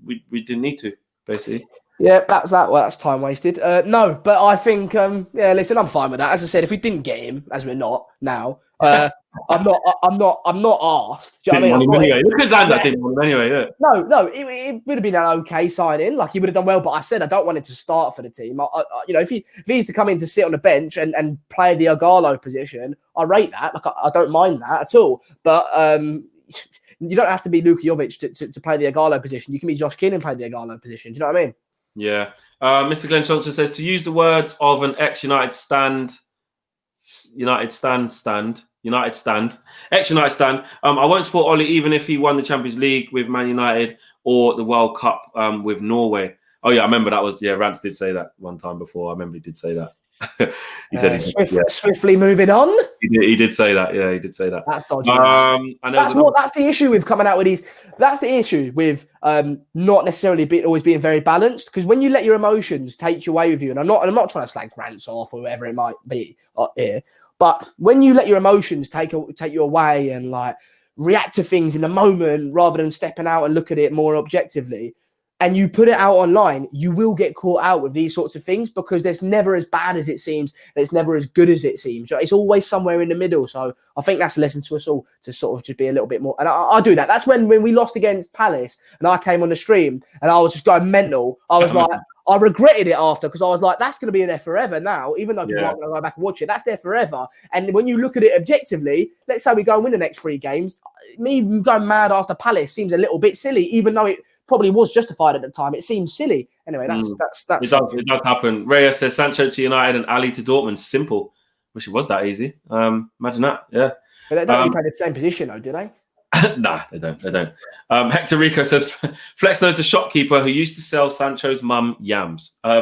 we didn't need to, basically. Yeah, that's that. Well, that's time wasted. No, but I think, listen, I'm fine with that. As I said, if we didn't get him, as we're not now, I'm not asked. Do you know what I mean? Look at Xander, didn't want him anyway. Yeah. No, it would have been an okay signing. Like he would have done well, but I said I don't want him to start for the team. If he's to come in to sit on the bench and play the Ighalo position, I rate that. Like I don't mind that at all. But you don't have to be Luka Jović to play the Ighalo position. You can be Josh King and play the Ighalo position. Do you know what I mean? Yeah. Mr. Glenn Johnson says, to use the words of an ex-United stand, ex-United stand. I won't support Ollie even if he won the Champions League with Man United or the World Cup with Norway. Oh yeah, I remember that was, Rance did say that one time before. I remember he did say that. He said swiftly moving on. He did say that. Yeah, he did say that. That's dodgy. That's the issue with coming out with these. That's the issue with not necessarily always being very balanced. Because when you let your emotions take you away with you, and I'm not trying to slag Grants off or whatever it might be here, but when you let your emotions take you away and like react to things in the moment rather than stepping out and look at it more objectively, and you put it out online, you will get caught out with these sorts of things because there's never as bad as it seems. And it's never as good as it seems. It's always somewhere in the middle. So I think that's a lesson to us all to sort of just be a little bit more. And I do that. That's when we lost against Palace and I came on the stream and I was just going mental. I was like, I regretted it after because I was like, that's going to be there forever now. Even though people aren't going to go back and watch it, that's there forever. And when you look at it objectively, let's say we go and win the next 3 games. Me going mad after Palace seems a little bit silly, even though it probably was justified at the time. It seems silly. Anyway, that's it does happen. Reyes says Sancho to United and Ali to Dortmund. Simple. Wish it was that easy. Imagine that. Yeah. But they don't really play the same position, though, do they? Nah, they don't. Hector Rico says Flex knows the shopkeeper who used to sell Sancho's mum yams. I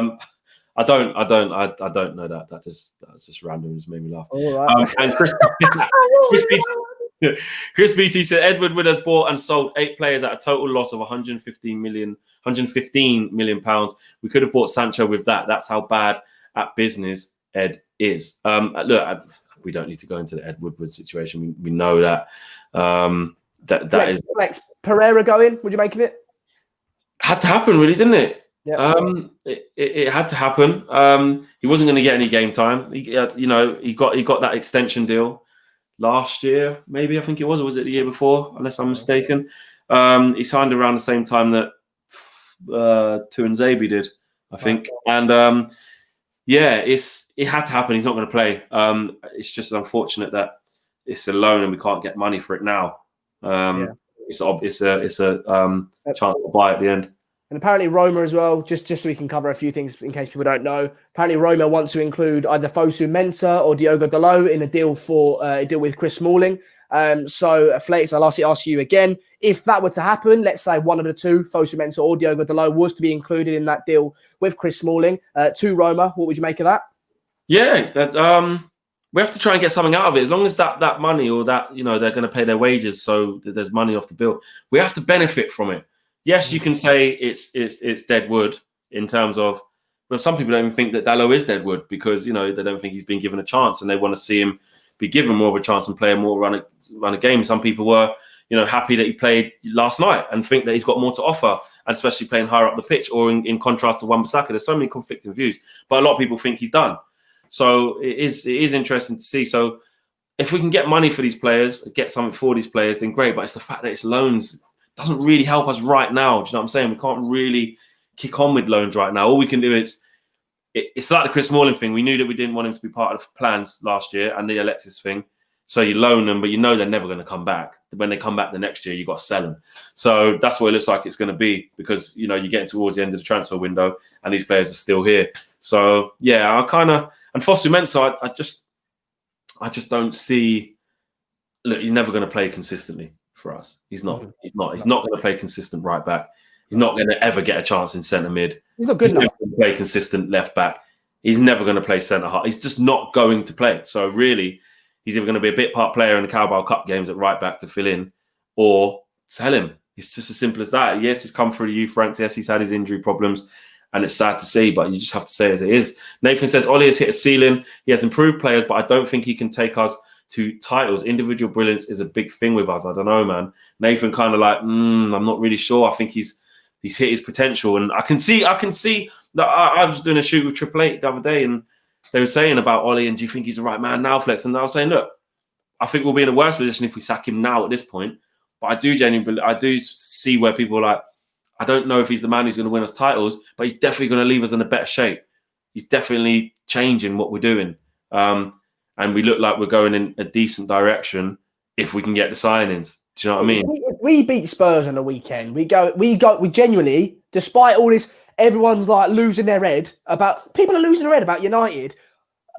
don't know that. That's just random. It just made me laugh. Right. And Chris BT said Edward Wood has bought and sold 8 players at a total loss of 115 million pounds. We could have bought Sancho with that. That's how bad at business Ed is. Look, we don't need to go into the Ed Woodward situation. We know that. Flex Pereira going. What'd you make of it? Had to happen, really, didn't it? Yeah. It had to happen. He wasn't going to get any game time. He got that extension deal last year, maybe I think it was, or was it the year before? Unless I'm mistaken. He signed around the same time that Tuanzebe did, I think. And it had to happen. He's not going to play. It's just unfortunate that it's a loan and we can't get money for it now. It's a chance to buy at the end. And apparently Roma as well, just so we can cover a few things in case people don't know. Apparently Roma want to include either Fosu Mensah or Diogo Dalot in a deal with Chris Smalling. So Flex, I'll ask you again. If that were to happen, let's say one of the two, Fosu Mensah or Diogo Dalot, was to be included in that deal with Chris Smalling to Roma, what would you make of that? Yeah, we have to try and get something out of it. As long as that money or that, they're going to pay their wages, so that there's money off the bill. We have to benefit from it. Yes, you can say it's dead wood in terms of, well, some people don't even think that Dalot is dead wood because, they don't think he's been given a chance and they want to see him be given more of a chance and play a more run a game. Some people were, happy that he played last night and think that he's got more to offer, and especially playing higher up the pitch or in contrast to Wan-Bissaka. There's so many conflicting views, but a lot of people think he's done. So it is interesting to see. So if we can get money for these players, get something for these players, then great. But it's the fact that it's loans doesn't really help us right now. Do you know what I'm saying? We can't really kick on with loans right now. All we can do is, it's like the Chris Smalling thing. We knew that we didn't want him to be part of the plans last year and the Alexis thing. So you loan them, but they're never going to come back. When they come back the next year, you got to sell them. So that's what it looks like it's going to be because, you're getting towards the end of the transfer window and these players are still here. So, yeah, and Fosu Mensah, I just don't see. Look, he's never going to play consistently for us. He's not. He's not going to play consistent right back. He's not going to ever get a chance in centre mid. He's not good enough. Never going to play consistent left back. He's never going to play centre half. He's just not going to play. So really, he's either going to be a bit part player in the Carabao Cup games at right back to fill in, or sell him. It's just as simple as that. Yes, he's come through the youth ranks. Yes, he's had his injury problems. And it's sad to see, but you just have to say as it is. Nathan says, Ollie has hit a ceiling. He has improved players, but I don't think he can take us to titles. Individual brilliance is a big thing with us. I don't know, man. Nathan kind of like, I'm not really sure. I think he's hit his potential. And I can see that I was doing a shoot with Triple Eight the other day, and they were saying about Ollie, and do you think he's the right man now, Flex? And I was saying, look, I think we'll be in a worse position if we sack him now at this point. But I do see where people are like, I don't know if he's the man who's going to win us titles, but he's definitely going to leave us in a better shape. He's definitely changing what we're doing. And we look like we're going in a decent direction if we can get the signings. Do you know what I mean? We beat Spurs on the weekend. We genuinely, despite all this, everyone's like losing their head about, people are losing their head about United.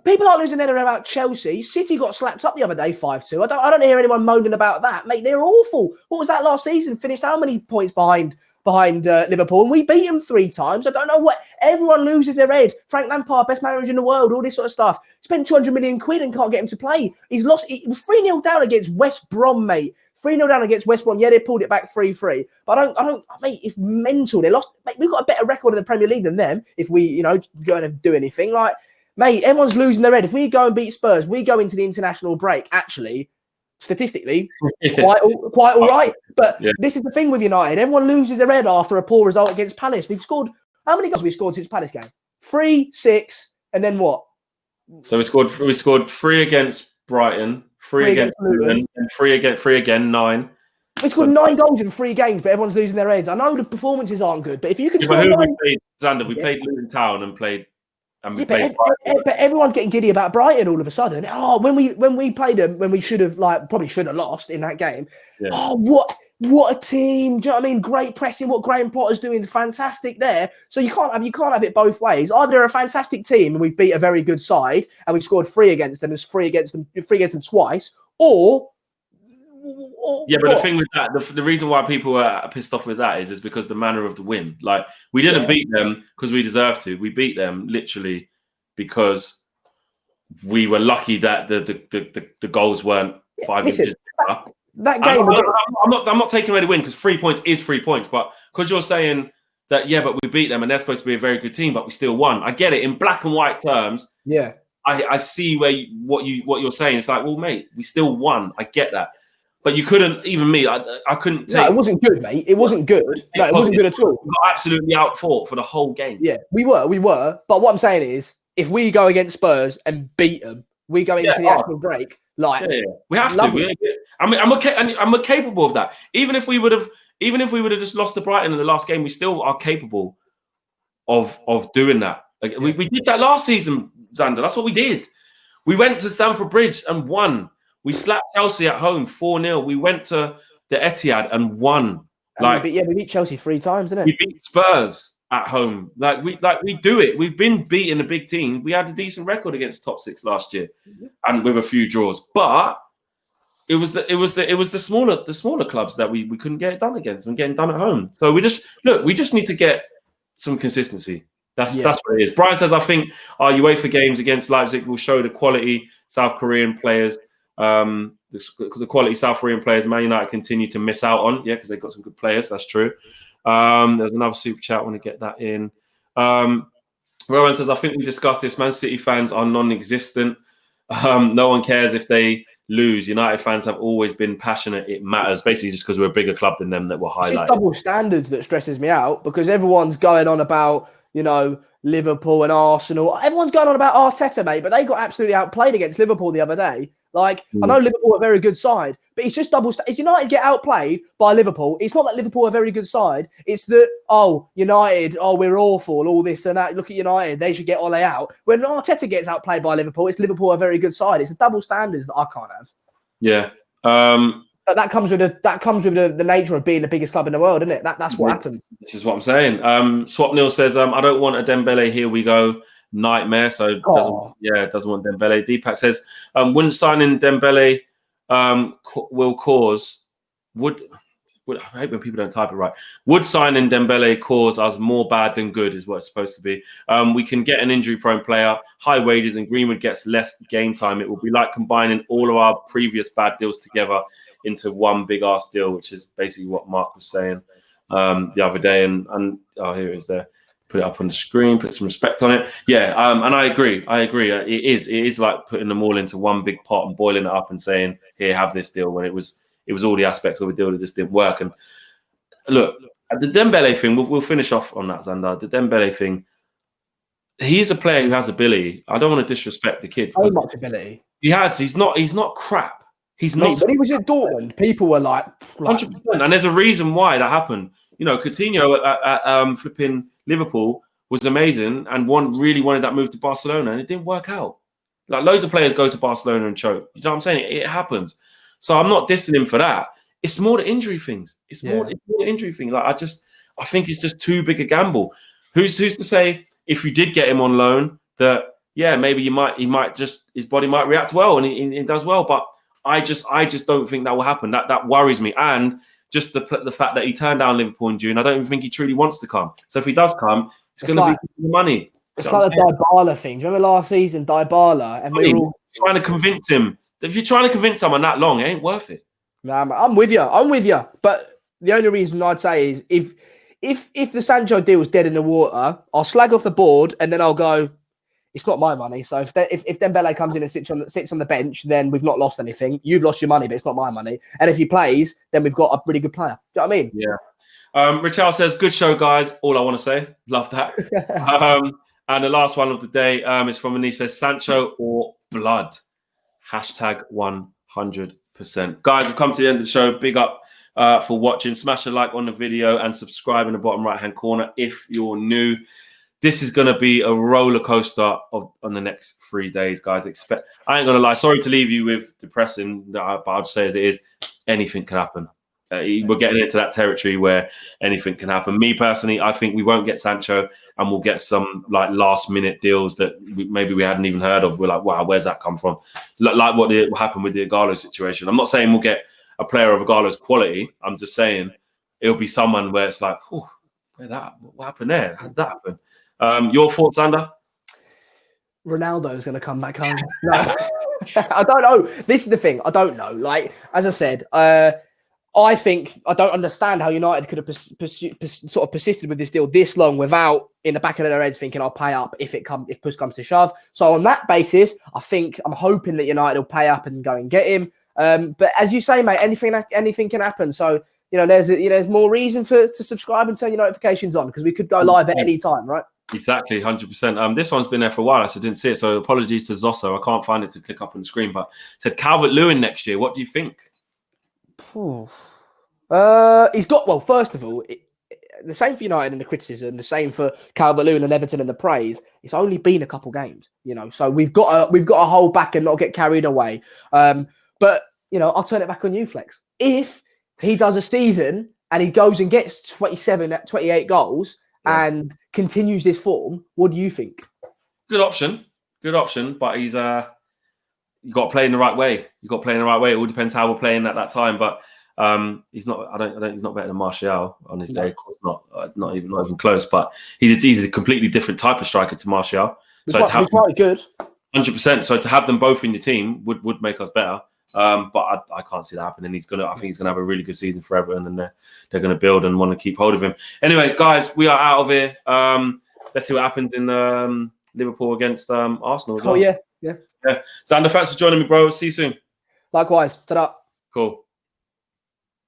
People aren't losing their head about Chelsea. City got slapped up the other day, 5-2. I don't hear anyone moaning about that. Mate, they're awful. What was that last season? Finished how many points behind Liverpool, and we beat them 3 times. I don't know what everyone loses their head. Frank Lampard, best manager in the world, all this sort of stuff. Spent 200 million quid and can't get him to play. He's lost. He was 3-0 down against West Brom, mate. 3-0 down against West Brom. Yeah, they pulled it back 3-3. But I don't, mate, it's mental. They lost. Mate, we've got a better record in the Premier League than them if we, go and do anything. Like, mate, everyone's losing their head. If we go and beat Spurs, we go into the international break, actually, statistically, quite all right. But this is the thing with United. Everyone loses their head after a poor result against Palace. We've scored, how many goals have we scored since Palace game? 3, 6, and then what? So we scored 3 against Brighton, 3 against Luton, and 3 again, 9. We scored 9 goals in 3 games, but everyone's losing their heads. I know the performances aren't good, but if you can score 9... we played, Xander, we played Luton Town and played... but everyone's getting giddy about Brighton all of a sudden. Oh, when we played them, when we probably should have lost in that game. Yeah. Oh, what a team! Do you know what I mean? Great pressing. What Graham Potter's doing is fantastic there. So you can't have it both ways. Either they're a fantastic team and we've beat a very good side and we scored 3 against them, there's 3 against them twice, or yeah, but the thing with that, the reason why people are pissed off with that is because the manner of the win. Like, we didn't beat them because we deserved to. We beat them literally because we were lucky that the goals weren't 5 inches up. That game, I'm not taking away the win because 3 points is 3 points, but because you're saying that, but we beat them and they're supposed to be a very good team, but we still won. I get it in black and white terms. Yeah, I see what you're saying. It's like, well, mate, we still won. I get that. But you couldn't, even me, I couldn't take... No, it wasn't good, mate. It wasn't good. No, it wasn't good at all. We got absolutely outfought for the whole game. Yeah, we were. But what I'm saying is, if we go against Spurs and beat them, we go into the actual break. Like, we have to. I'm capable of that. Even if we would have just lost to Brighton in the last game, we still are capable of doing that. Like, we did that last season, Xander. That's what we did. We went to Stamford Bridge and won. We slapped Chelsea at home 4-0. We went to the Etihad and won. We beat Chelsea 3 times, didn't it? We beat Spurs at home. We do it. We've been beating a big team. We had a decent record against top 6 last year, and with a few draws. But it was the smaller clubs that we couldn't get it done against and getting done at home. So we just need to get some consistency. That's what it is. Brian says, I think our UEFA games against Leipzig will show the quality South Korean players. The quality South Korean players Man United continue to miss out on, because they've got some good players. That's true. There's another super chat. I want to get that in. Rowan says, I think we discussed this. Man City fans are non-existent. No one cares if they lose. United fans have always been passionate. It matters. Basically, just because we're a bigger club than them that we're highlighted. It's double standards that stresses me out, because everyone's going on about, Liverpool and Arsenal. Everyone's going on about Arteta, mate, but they got absolutely outplayed against Liverpool the other day. Like, I know Liverpool are a very good side, but it's just double. If United get outplayed by Liverpool, it's not that Liverpool are a very good side. It's that, United, we're awful, all this and that. Look at United, they should get Ole out. When Arteta gets outplayed by Liverpool, it's Liverpool are a very good side. It's the double standards that I can't have. Yeah. But that comes with the nature of being the biggest club in the world, isn't it? That's what happens. This is what I'm saying. Swapnil says, I don't want a Dembele. Here we go. Nightmare. So doesn't want Dembele. Deepak says, wouldn't signing Dembele will cause I hate when people don't type it right. Would signing Dembele cause us more bad than good is what it's supposed to be. We can get an injury-prone player, high wages, and Greenwood gets less game time. It will be like combining all of our previous bad deals together into one big-ass deal, which is basically what Mark was saying the other day. And here it is there. Put it up on the screen, put some respect on it. Yeah, and I agree. It is like putting them all into one big pot and boiling it up and saying, here, have this deal, when it was all the aspects of a deal that just didn't work. And look, the Dembele thing, we'll finish off on that, Xander. The Dembele thing, he's a player who has ability. I don't want to disrespect the kid. So much ability. He has. He's not crap. He's not. When he was at Dortmund, people were like 100%. And there's a reason why that happened. Coutinho at flipping Liverpool was amazing and really wanted that move to Barcelona, and it didn't work out. Like, loads of players go to Barcelona and choke. You know what I'm saying? It happens. So I'm not dissing him for that. It's more the injury things. It's more the injury thing. Like, I think it's just too big a gamble. Who's to say if you did get him on loan that maybe his body might react well and he does well. But I just don't think that will happen. That worries me. And just the fact that he turned down Liverpool in June. I don't even think he truly wants to come. So if he does come, it's going to be money. It's like the Dybala thing. Do you remember last season, Dybala? And we were all trying to convince him. If you're trying to convince someone that long, it ain't worth it. Nah, I'm with you. But the only reason I'd say is if the Sancho deal's dead in the water, I'll slag off the board and then I'll go, it's not my money. So if Dembele comes in and sits on the bench, then we've not lost anything. You've lost your money, but it's not my money. And if he plays, then we've got a really good player. Do you know what I mean? Yeah. Richard says, good show, guys. All I want to say. Love that. And the last one of the day is from Anise, says, Sancho or blood? Hashtag 100%. Guys, we've come to the end of the show. Big up for watching. Smash a like on the video and subscribe in the bottom right-hand corner if you're new. This is going to be a roller coaster on the next 3 days, guys. I ain't going to lie. Sorry to leave you with depressing, but I'll just say as it is, anything can happen. We're getting into that territory where anything can happen. Me personally, I think we won't get Sancho and we'll get some like last-minute deals that maybe we hadn't even heard of. We're like, wow, where's that come from? Like what happened with the Igalo situation. I'm not saying we'll get a player of Igalo's quality. I'm just saying it'll be someone where it's like, what happened there? How did that happen? Your thoughts, Sander? Ronaldo's going to come back home. No, I don't know. This is the thing. I don't know. Like, as I said, I think I don't understand how United could have sort of persisted with this deal this long without in the back of their heads thinking I'll pay up if push comes to shove. So on that basis, I'm hoping that United will pay up and go and get him. But as you say, mate, anything can happen. So there's more reason to subscribe and turn your notifications on because we could go live at any time, right? Exactly, 100%. This one's been there for a while, so I didn't see it. So apologies to Zosso. I can't find it to click up on the screen, but it said Calvert-Lewin next year. What do you think? He's got, first of all, the same for United and the criticism, the same for Calvert-Lewin and Everton and the praise. It's only been a couple games, so we've got to hold back and not get carried away. But I'll turn it back on you, Flex. If he does a season and he goes and gets 28 goals and continues this form, what do you think? Good option, but he's you got to play in the right way. It all depends how we're playing at that time, but he's not. I don't. He's not better than Martial on his day. Of course not. Not even close. But he's a completely different type of striker to Martial. So he's quite good. 100%. So to have them both in your team would make us better. But I can't see that happening. I think he's gonna have a really good season for Everton, and they're gonna build and want to keep hold of him. Anyway, guys, we are out of here. Let's see what happens in Liverpool against Arsenal as well. Oh yeah. Xander, thanks for joining me, bro. See you soon. Likewise. Ta-da. Cool.